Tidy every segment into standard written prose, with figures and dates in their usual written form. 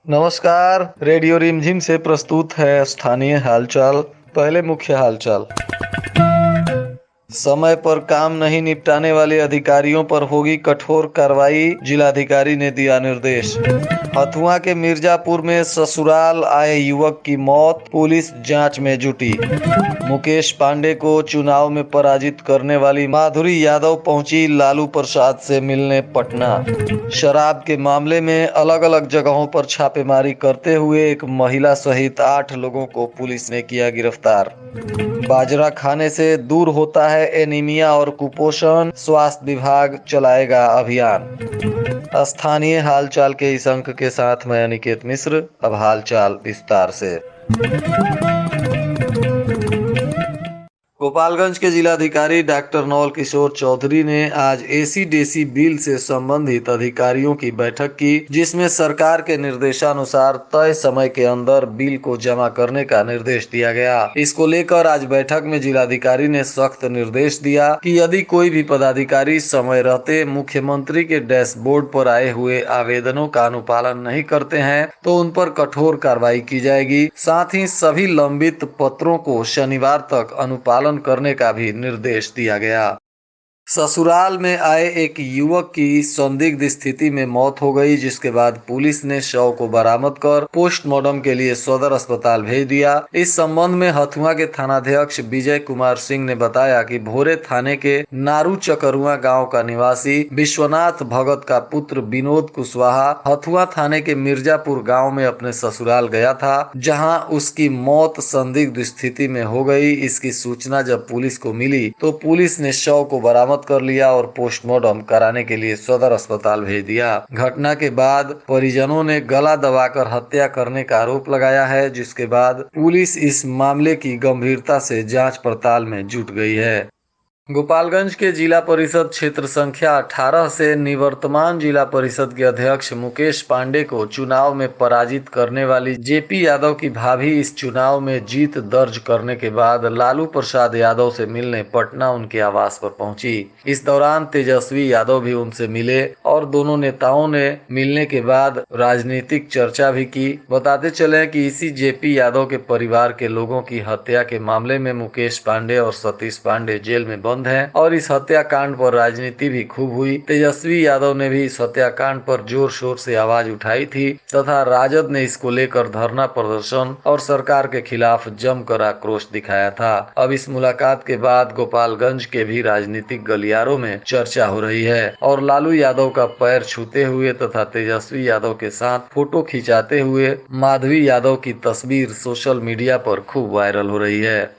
नमस्कार। रेडियो रिमझिम से प्रस्तुत है स्थानीय हालचाल। पहले मुख्य हालचाल। समय पर काम नहीं निपटाने वाले अधिकारियों पर होगी कठोर कार्रवाई, जिलाधिकारी ने दिया निर्देश। हथुआ के मिर्जापुर में ससुराल आए युवक की मौत, पुलिस जांच में जुटी। मुकेश पांडे को चुनाव में पराजित करने वाली माधुरी यादव पहुंची लालू प्रसाद से मिलने पटना। शराब के मामले में अलग अलग जगहों पर छापेमारी करते हुए एक महिला सहित 8 लोगों को पुलिस ने किया गिरफ्तार। बाजरा खाने से दूर होता है एनीमिया और कुपोषण, स्वास्थ्य विभाग चलाएगा अभियान। स्थानीय हालचाल के इस अंक के साथ मैं अनिकेत मिश्र। अब हालचाल विस्तार से। गोपालगंज के जिलाधिकारी डॉक्टर नवल किशोर चौधरी ने आज एसी-डेसी बिल से संबंधित अधिकारियों की बैठक की, जिसमें सरकार के निर्देशानुसार तय समय के अंदर बिल को जमा करने का निर्देश दिया गया। इसको लेकर आज बैठक में जिलाधिकारी ने सख्त निर्देश दिया कि यदि कोई भी पदाधिकारी समय रहते मुख्यमंत्री के डैशबोर्ड पर आए हुए आवेदनों का अनुपालन नहीं करते हैं तो उन पर कठोर कार्रवाई की जाएगी। साथ ही सभी लंबित पत्रों को शनिवार तक अनुपालन करने का भी निर्देश दिया गया। ससुराल में आए एक युवक की संदिग्ध स्थिति में मौत हो गई, जिसके बाद पुलिस ने शव को बरामद कर पोस्टमार्टम के लिए सदर अस्पताल भेज दिया। इस संबंध में हथुआ के थानाध्यक्ष विजय कुमार सिंह ने बताया कि भोरे थाने के नारू चकरुआ गांव का निवासी विश्वनाथ भगत का पुत्र विनोद कुशवाहा हथुआ थाने के मिर्जापुर गाँव में अपने ससुराल गया था, जहाँ उसकी मौत संदिग्ध स्थिति में हो गई। इसकी सूचना जब पुलिस को मिली तो पुलिस ने शव को बरामद कर लिया और पोस्टमार्टम कराने के लिए सदर अस्पताल भेज दिया। घटना के बाद परिजनों ने गला दबाकर हत्या करने का आरोप लगाया है, जिसके बाद पुलिस इस मामले की गंभीरता से जांच पड़ताल में जुट गई है। गोपालगंज के जिला परिषद क्षेत्र संख्या 18 से निवर्तमान जिला परिषद के अध्यक्ष मुकेश पांडे को चुनाव में पराजित करने वाली जेपी यादव की भाभी इस चुनाव में जीत दर्ज करने के बाद लालू प्रसाद यादव से मिलने पटना उनके आवास पर पहुंची। इस दौरान तेजस्वी यादव भी उनसे मिले और दोनों नेताओं ने मिलने के बाद राजनीतिक चर्चा भी की। बताते चले कि इसी जेपी यादव के परिवार के लोगों की हत्या के मामले में मुकेश पांडे और सतीश पांडे जेल में है और इस हत्याकांड पर राजनीति भी खूब हुई। तेजस्वी यादव ने भी इस हत्याकांड पर जोर शोर से आवाज उठाई थी तथा राजद ने इसको लेकर धरना प्रदर्शन और सरकार के खिलाफ जमकर आक्रोश दिखाया था। अब इस मुलाकात के बाद गोपालगंज के भी राजनीतिक गलियारों में चर्चा हो रही है और लालू यादव का पैर छूते हुए तथा तेजस्वी यादव के साथ फोटो खिंचाते हुए माधवी यादव की तस्वीर सोशल मीडिया पर खूब वायरल हो रही है।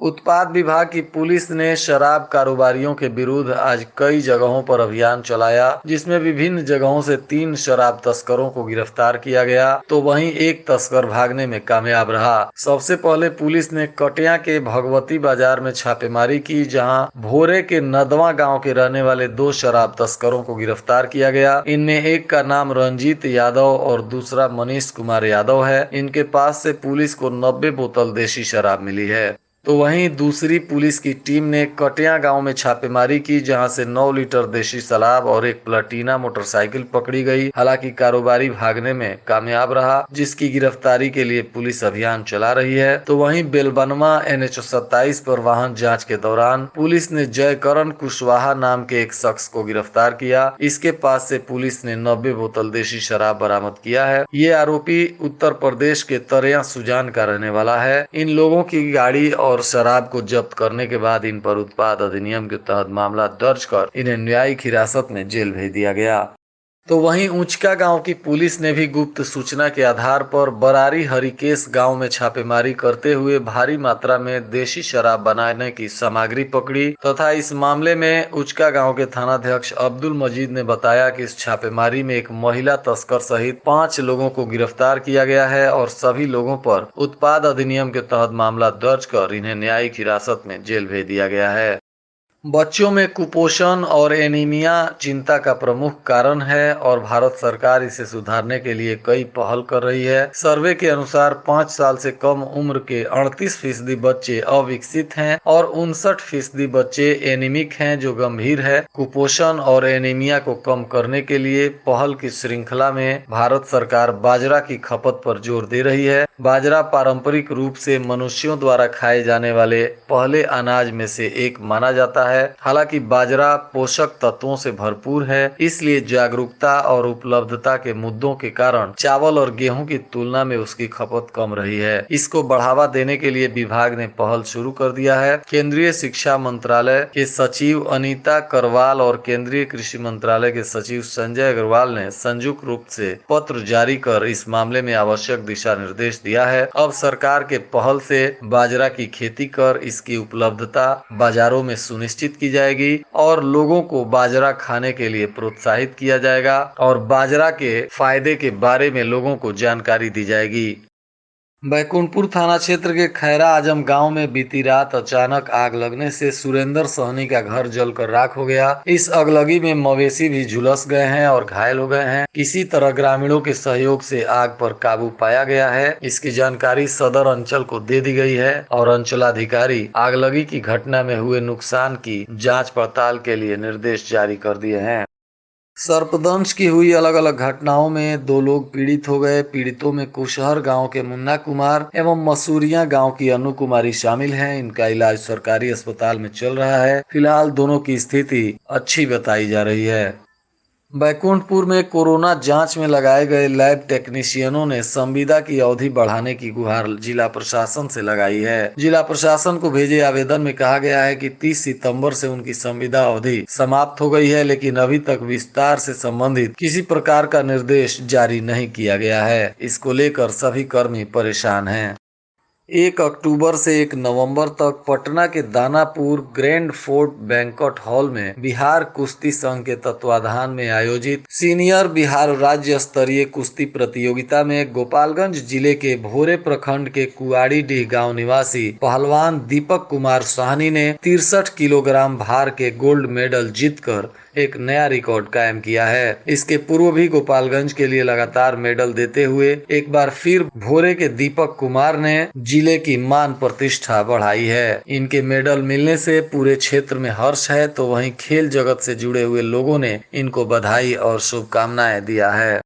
उत्पाद विभाग की पुलिस ने शराब कारोबारियों के विरुद्ध आज कई जगहों पर अभियान चलाया, जिसमें विभिन्न जगहों से 3 शराब तस्करों को गिरफ्तार किया गया, तो वहीं एक तस्कर भागने में कामयाब रहा। सबसे पहले पुलिस ने कटिया के भगवती बाजार में छापेमारी की, जहां भोरे के नदवा गांव के रहने वाले 2 शराब तस्करों को गिरफ्तार किया गया। इनमें एक का नाम रंजीत यादव और दूसरा मनीष कुमार यादव है। इनके पास से पुलिस को 90 बोतल देशी शराब मिली है। तो वहीं दूसरी पुलिस की टीम ने कटिया गांव में छापेमारी की, जहां से 9 लीटर देशी शराब और एक प्लाटीना मोटरसाइकिल पकड़ी गई। हालांकि कारोबारी भागने में कामयाब रहा, जिसकी गिरफ्तारी के लिए पुलिस अभियान चला रही है। तो वहीं बेलबनमा NH 27 पर वाहन जांच के दौरान पुलिस ने जयकरण कुशवाहा नाम के एक शख्स को गिरफ्तार किया। इसके पास से पुलिस ने 90 बोतल देशी शराब बरामद किया है। ये आरोपी उत्तर प्रदेश के तरेया सुजान का रहने वाला है। इन लोगों की गाड़ी और शराब को जब्त करने के बाद इन पर उत्पाद अधिनियम के तहत मामला दर्ज कर इन्हें न्यायिक हिरासत में जेल भेज दिया गया। तो वहीं ऊंचका गांव की पुलिस ने भी गुप्त सूचना के आधार पर बरारी हरिकेश गांव में छापेमारी करते हुए भारी मात्रा में देशी शराब बनाने की सामग्री पकड़ी तथा इस मामले में ऊंचका गांव के थानाध्यक्ष अब्दुल मजीद ने बताया कि इस छापेमारी में एक महिला तस्कर सहित 5 लोगों को गिरफ्तार किया गया है और सभी लोगों पर उत्पाद अधिनियम के तहत मामला दर्ज कर इन्हें न्यायिक हिरासत में जेल भेज दिया गया है। बच्चों में कुपोषण और एनीमिया चिंता का प्रमुख कारण है और भारत सरकार इसे सुधारने के लिए कई पहल कर रही है। सर्वे के अनुसार 5 साल से कम उम्र के 38% बच्चे अविकसित हैं और 59% बच्चे एनीमिक हैं जो गंभीर है। कुपोषण और एनीमिया को कम करने के लिए पहल की श्रृंखला में भारत सरकार बाजरा की खपत पर जोर दे रही है। बाजरा पारंपरिक रूप से मनुष्यों द्वारा खाए जाने वाले पहले अनाज में से एक माना जाता है। हालांकि बाजरा पोषक तत्वों से भरपूर है, इसलिए जागरूकता और उपलब्धता के मुद्दों के कारण चावल और गेहूं की तुलना में उसकी खपत कम रही है। इसको बढ़ावा देने के लिए विभाग ने पहल शुरू कर दिया है। केंद्रीय शिक्षा मंत्रालय के सचिव अनीता करवाल और केंद्रीय कृषि मंत्रालय के सचिव संजय अग्रवाल ने संयुक्त रूप से पत्र जारी कर इस मामले में आवश्यक दिशा निर्देश दिया है। अब सरकार के पहल से बाजरा की खेती कर इसकी उपलब्धता बाजारों में सुनिश्चित की जाएगी और लोगों को बाजरा खाने के लिए प्रोत्साहित किया जाएगा और बाजरा के फायदे के बारे में लोगों को जानकारी दी जाएगी। बैकुंठपुर थाना क्षेत्र के खैरा आजम गांव में बीती रात अचानक आग लगने से सुरेंद्र सहनी का घर जलकर राख हो गया। इस अगलगी में मवेशी भी झुलस गए हैं और घायल हो गए हैं। किसी तरह ग्रामीणों के सहयोग से आग पर काबू पाया गया है। इसकी जानकारी सदर अंचल को दे दी गई है और अंचलाधिकारी आगलगी की घटना में हुए नुकसान की जाँच पड़ताल के लिए निर्देश जारी कर दिए हैं। सर्पदंश की हुई अलग अलग घटनाओं में 2 लोग पीड़ित हो गए। पीड़ितों में कुशहर गांव के मुन्ना कुमार एवं मसूरिया गांव की अनु कुमारी शामिल हैं। इनका इलाज सरकारी अस्पताल में चल रहा है। फिलहाल दोनों की स्थिति अच्छी बताई जा रही है। बैकुंठपुर में कोरोना जांच में लगाए गए लैब टेक्नीशियनों ने संविदा की अवधि बढ़ाने की गुहार जिला प्रशासन से लगाई है। जिला प्रशासन को भेजे आवेदन में कहा गया है कि 30 सितंबर से उनकी संविदा अवधि समाप्त हो गई है, लेकिन अभी तक विस्तार से संबंधित किसी प्रकार का निर्देश जारी नहीं किया गया है। इसको लेकर सभी कर्मी परेशान हैं। 1 अक्टूबर से 1 नवंबर तक पटना के Danapur grand fort banquet hall में बिहार कुश्ती संघ के तत्वाधान में आयोजित सीनियर बिहार राज्य स्तरीय कुश्ती प्रतियोगिता में गोपालगंज जिले के भोरे प्रखंड के कुआड़ीडीह गांव निवासी पहलवान दीपक कुमार साहनी ने 63 किलोग्राम भार के गोल्ड मेडल जीतकर एक नया रिकॉर्ड कायम किया है। इसके पूर्व भी गोपालगंज के लिए लगातार मेडल देते हुए एक बार फिर भोरे के दीपक कुमार ने जिले की मान प्रतिष्ठा बढ़ाई है। इनके मेडल मिलने से पूरे क्षेत्र में हर्ष है, तो वहीं खेल जगत से जुड़े हुए लोगों ने इनको बधाई और शुभकामनाएं दिया है।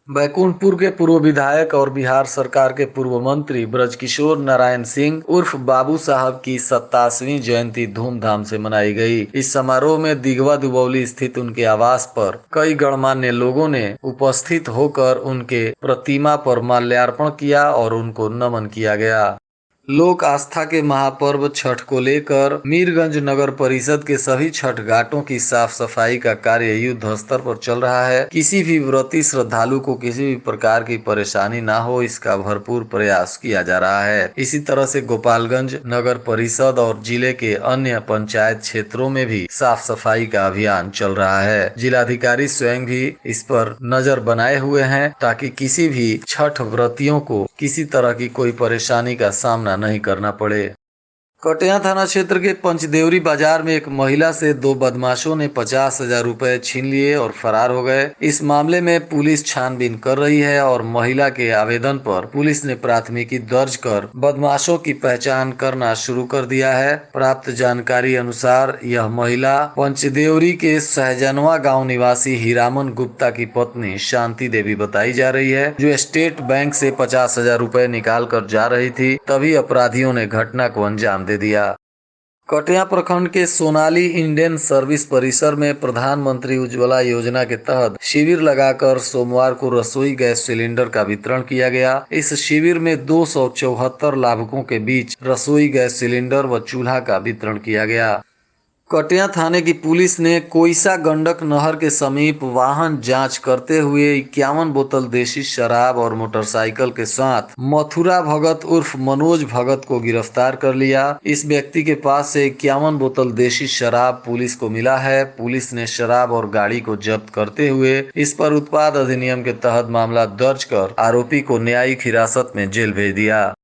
बैकुंठपुर के पूर्व विधायक और बिहार सरकार के पूर्व मंत्री ब्रजकिशोर नारायण सिंह उर्फ बाबू साहब की 87वीं जयंती धूमधाम से मनाई गई। इस समारोह में दिगवा दुबौली स्थित उनके आवास पर कई गणमान्य लोगों ने उपस्थित होकर उनके प्रतिमा पर माल्यार्पण किया और उनको नमन किया गया। लोक आस्था के महापर्व छठ को लेकर मीरगंज नगर परिषद के सभी छठ घाटों की साफ सफाई का कार्य युद्ध स्तर पर चल रहा है। किसी भी व्रती श्रद्धालु को किसी भी प्रकार की परेशानी ना हो, इसका भरपूर प्रयास किया जा रहा है। इसी तरह से गोपालगंज नगर परिषद और जिले के अन्य पंचायत क्षेत्रों में भी साफ सफाई का अभियान चल रहा है। जिलाधिकारी स्वयं भी इस पर नजर बनाए हुए हैं ताकि किसी भी छठ व्रतियों को किसी तरह की कोई परेशानी का सामना नहीं करना पड़े। कटिया थाना क्षेत्र के पंचदेवरी बाजार में एक महिला से 2 बदमाशों ने 50,000 रुपए छीन लिए और फरार हो गए। इस मामले में पुलिस छानबीन कर रही है और महिला के आवेदन पर पुलिस ने प्राथमिकी दर्ज कर बदमाशों की पहचान करना शुरू कर दिया है। प्राप्त जानकारी अनुसार यह महिला पंचदेवरी के सहजनवा गाँव निवासी हीरामन गुप्ता की पत्नी शांति देवी बताई जा रही है, जो स्टेट बैंक से 50,000 रुपए निकाल कर जा रही थी। तभी अपराधियों ने घटना को अंजाम दे दिया। कटिया प्रखंड के सोनाली इंडियन सर्विस परिसर में प्रधानमंत्री उज्ज्वला योजना के तहत शिविर लगाकर सोमवार को रसोई गैस सिलेंडर का वितरण किया गया। इस शिविर में 274 लाभुकों के बीच रसोई गैस सिलेंडर व चूल्हा का वितरण किया गया। कटिया थाने की पुलिस ने कोइसा गंडक नहर के समीप वाहन जांच करते हुए 51 बोतल देशी शराब और मोटरसाइकिल के साथ मथुरा भगत उर्फ मनोज भगत को गिरफ्तार कर लिया। इस व्यक्ति के पास से 51 बोतल देशी शराब पुलिस को मिला है। पुलिस ने शराब और गाड़ी को जब्त करते हुए इस पर उत्पाद अधिनियम के तहत मामला दर्ज कर आरोपी को न्यायिक हिरासत में जेल भेज दिया।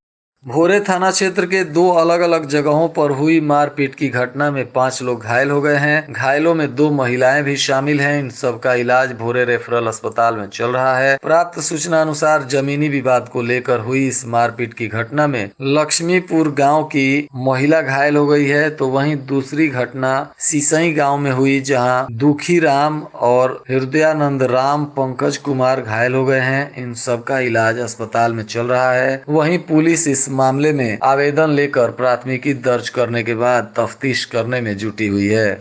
भोरे थाना क्षेत्र के दो अलग अलग जगहों पर हुई मारपीट की घटना में 5 लोग घायल हो गए हैं। घायलों में 2 महिलाएं भी शामिल हैं। इन सबका इलाज भोरे रेफरल अस्पताल में चल रहा है। प्राप्त सूचना अनुसार जमीनी विवाद को लेकर हुई इस मारपीट की घटना में लक्ष्मीपुर गांव की महिला घायल हो गई है, तो वहीं दूसरी घटना सिसई गाँव में हुई, जहाँ दुखी राम और हृदयानंद राम पंकज कुमार घायल हो गए हैं। इन सबका इलाज अस्पताल में चल रहा है। वहीं पुलिस इस मामले में आवेदन लेकर प्राथमिकी दर्ज करने के बाद तफ्तीश करने में जुटी हुई है।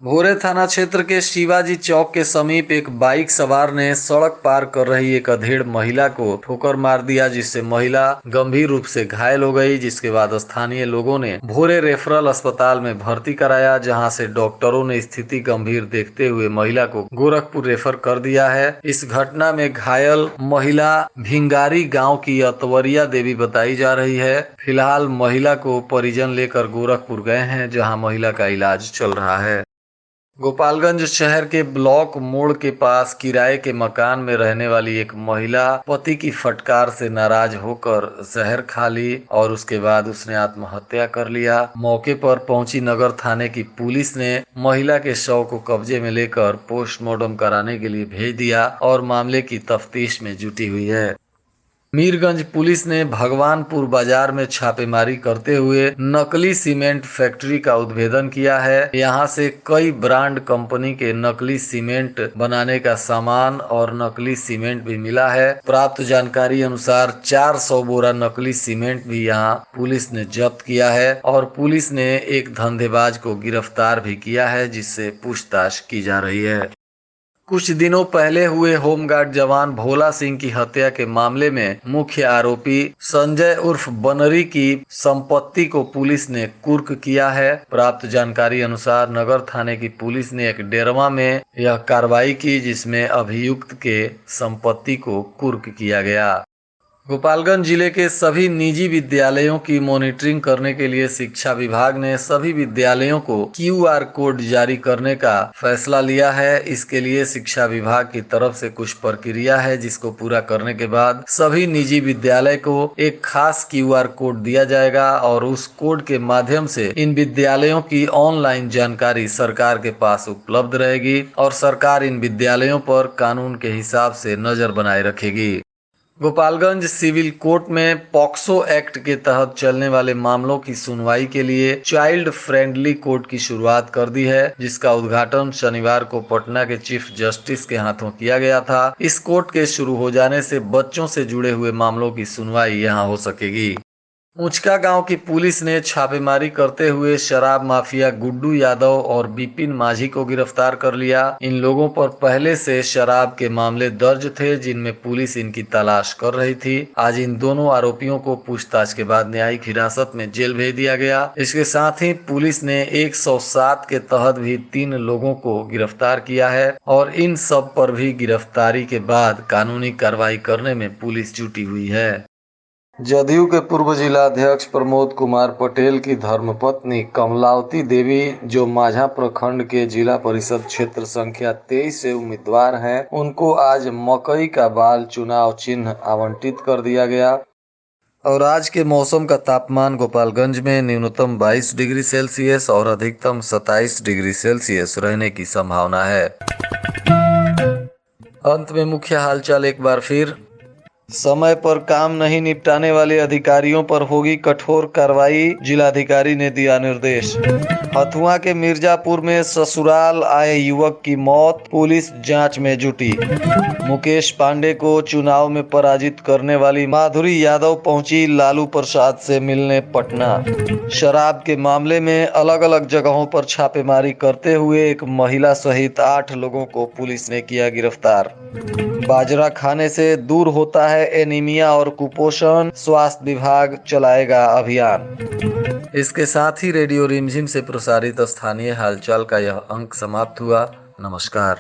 भोरे थाना क्षेत्र के शिवाजी चौक के समीप एक बाइक सवार ने सड़क पार कर रही एक अधेड़ महिला को ठोकर मार दिया, जिससे महिला गंभीर रूप से घायल हो गई। जिसके बाद स्थानीय लोगों ने भोरे रेफरल अस्पताल में भर्ती कराया, जहां से डॉक्टरों ने स्थिति गंभीर देखते हुए महिला को गोरखपुर रेफर कर दिया है। इस घटना में घायल महिला भिंगारी गाँव की अतवरिया देवी बताई जा रही है। फिलहाल महिला को परिजन लेकर गोरखपुर गए हैं, जहाँ महिला का इलाज चल रहा है। गोपालगंज शहर के ब्लॉक मोड़ के पास किराए के मकान में रहने वाली एक महिला पति की फटकार से नाराज होकर जहर खा ली और उसके बाद उसने आत्महत्या कर लिया। मौके पर पहुंची नगर थाने की पुलिस ने महिला के शव को कब्जे में लेकर पोस्टमार्टम कराने के लिए भेज दिया और मामले की तफ्तीश में जुटी हुई है। मीरगंज पुलिस ने भगवानपुर बाजार में छापेमारी करते हुए नकली सीमेंट फैक्ट्री का उद्भेदन किया है। यहां से कई ब्रांड कंपनी के नकली सीमेंट बनाने का सामान और नकली सीमेंट भी मिला है। प्राप्त जानकारी अनुसार 400 बोरा नकली सीमेंट भी यहां पुलिस ने जब्त किया है और पुलिस ने एक धंधेबाज को गिरफ्तार भी किया है, जिससे पूछताछ की जा रही है। कुछ दिनों पहले हुए होमगार्ड जवान भोला सिंह की हत्या के मामले में मुख्य आरोपी संजय उर्फ बनरी की संपत्ति को पुलिस ने कुर्क किया है। प्राप्त जानकारी अनुसार नगर थाने की पुलिस ने एक डेरवा में यह कार्रवाई की, जिसमें अभियुक्त के संपत्ति को कुर्क किया गया। गोपालगंज जिले के सभी निजी विद्यालयों की मॉनिटरिंग करने के लिए शिक्षा विभाग ने सभी विद्यालयों को QR कोड जारी करने का फैसला लिया है। इसके लिए शिक्षा विभाग की तरफ से कुछ प्रक्रिया है, जिसको पूरा करने के बाद सभी निजी विद्यालय को एक खास QR कोड दिया जाएगा और उस कोड के माध्यम से इन विद्यालयों की ऑनलाइन जानकारी सरकार के पास उपलब्ध रहेगी और सरकार इन विद्यालयों पर कानून के हिसाब से नजर बनाए रखेगी। गोपालगंज सिविल कोर्ट में पॉक्सो एक्ट के तहत चलने वाले मामलों की सुनवाई के लिए चाइल्ड फ्रेंडली कोर्ट की शुरुआत कर दी है, जिसका उद्घाटन शनिवार को पटना के चीफ जस्टिस के हाथों किया गया था। इस कोर्ट के शुरू हो जाने से बच्चों से जुड़े हुए मामलों की सुनवाई यहां हो सकेगी। ऊंचका गांव की पुलिस ने छापेमारी करते हुए शराब माफिया गुड्डू यादव और बिपिन माझी को गिरफ्तार कर लिया। इन लोगों पर पहले से शराब के मामले दर्ज थे, जिनमें पुलिस इनकी तलाश कर रही थी। आज इन दोनों आरोपियों को पूछताछ के बाद न्यायिक हिरासत में जेल भेज दिया गया। इसके साथ ही पुलिस ने 107 के तहत भी 3 लोगों को गिरफ्तार किया है और इन सब पर भी गिरफ्तारी के बाद कानूनी कार्रवाई करने में पुलिस जुटी हुई है। जदयू के पूर्व जिलाध्यक्ष प्रमोद कुमार पटेल की धर्मपत्नी कमलावती देवी, जो माझा प्रखंड के जिला परिषद क्षेत्र संख्या 23 से उम्मीदवार हैं, उनको आज मकई का बाल चुनाव चिन्ह आवंटित कर दिया गया। और आज के मौसम का तापमान गोपालगंज में न्यूनतम 22 डिग्री सेल्सियस और अधिकतम 27 डिग्री सेल्सियस रहने की संभावना है। अंत में मुख्य हालचाल एक बार फिर। समय पर काम नहीं निपटाने वाले अधिकारियों पर होगी कठोर कार्रवाई, जिलाधिकारी ने दिया निर्देश। हथुआ के मिर्जापुर में ससुराल आए युवक की मौत, पुलिस जांच में जुटी। मुकेश पांडे को चुनाव में पराजित करने वाली माधुरी यादव पहुंची लालू प्रसाद से मिलने पटना। शराब के मामले में अलग अलग जगहों पर छापेमारी करते हुए एक महिला सहित 8 लोगों को पुलिस ने किया गिरफ्तार। बाजरा खाने से दूर होता है एनीमिया और कुपोषण, स्वास्थ्य विभाग चलाएगा अभियान। इसके साथ ही रेडियो रिमझिम से प्रसारित स्थानीय हालचाल का यह अंक समाप्त हुआ। नमस्कार।